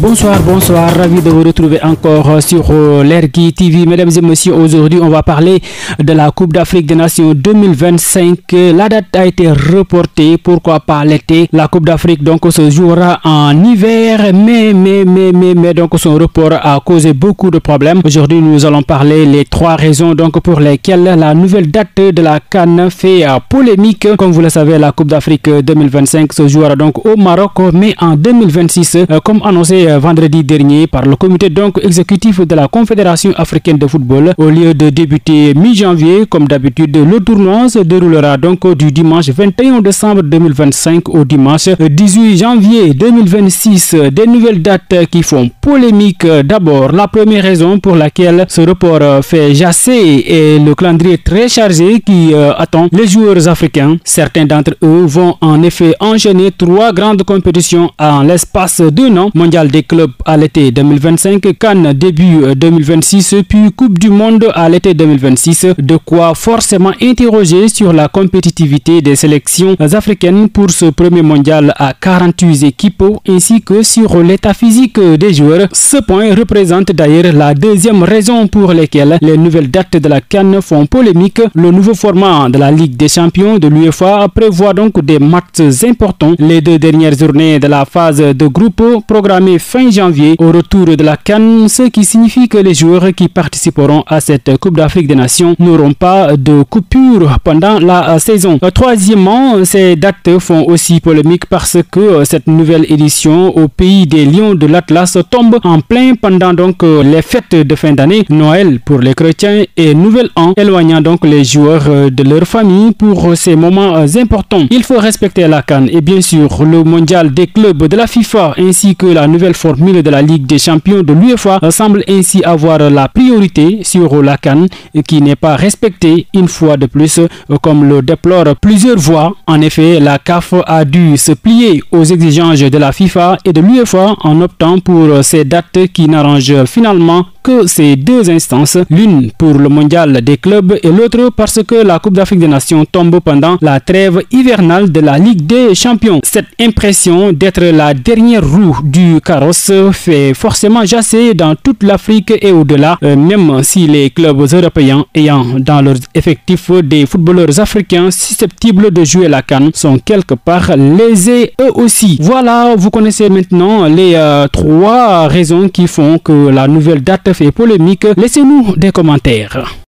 Bonsoir, ravi de vous retrouver encore sur l'Ergui TV. Mesdames et messieurs, aujourd'hui on va parler de la Coupe d'Afrique des Nations 2025. La date a été reportée, pourquoi pas l'été. La Coupe d'Afrique donc se jouera en hiver, mais donc son report a causé beaucoup de problèmes. Aujourd'hui nous allons parler les trois raisons donc pour lesquelles la nouvelle date de la CAN fait polémique. Comme vous le savez, la Coupe d'Afrique 2025 se jouera donc au Maroc, mais en 2026, comme annoncé vendredi dernier par le comité donc exécutif de la Confédération africaine de football. Au lieu de débuter mi-janvier comme d'habitude, le tournoi se déroulera donc du dimanche 21 décembre 2025 au dimanche 18 janvier 2026. Des nouvelles dates qui font polémique. D'abord, la première raison pour laquelle ce report fait jasser est le calendrier très chargé qui attend les joueurs africains. Certains d'entre eux vont en effet enchaîner 3 grandes compétitions en l'espace d'un an: mondial des clubs à l'été 2025, CAN début 2026, puis Coupe du monde à l'été 2026. De quoi forcément interroger sur la compétitivité des sélections africaines pour ce premier mondial à 48 équipes, ainsi que sur l'état physique des joueurs. Ce point représente d'ailleurs la deuxième raison pour laquelle les nouvelles dates de la CAN font polémique. Le nouveau format de la Ligue des champions de l'UEFA prévoit donc des matchs importants les 2 dernières journées de la phase de groupe programmée fin janvier au retour de la CAN, ce qui signifie que les joueurs qui participeront à cette Coupe d'Afrique des Nations n'auront pas de coupure pendant la saison. Troisièmement, ces dates font aussi polémique parce que cette nouvelle édition au pays des Lions de l'Atlas tombe en plein pendant donc les fêtes de fin d'année, Noël pour les chrétiens et Nouvel An, éloignant donc les joueurs de leur famille pour ces moments importants. Il faut respecter la CAN et bien sûr le mondial des clubs de la FIFA ainsi que la nouvelle formule de la Ligue des champions de l'UEFA semble ainsi avoir la priorité sur la CAN qui n'est pas respectée une fois de plus, comme le déplorent plusieurs voix. En effet, la CAF a dû se plier aux exigences de la FIFA et de l'UEFA en optant pour ces dates qui n'arrangent finalement que ces 2 instances, l'une pour le mondial des clubs et l'autre parce que la Coupe d'Afrique des Nations tombe pendant la trêve hivernale de la Ligue des champions. Cette impression d'être la dernière roue du carrosse fait forcément jasser dans toute l'Afrique et au-delà, même si les clubs européens ayant dans leurs effectifs des footballeurs africains susceptibles de jouer la CAN sont quelque part lésés eux aussi. Voilà, vous connaissez maintenant les 3 raisons qui font que la nouvelle date fait polémique. Laissez-nous des commentaires.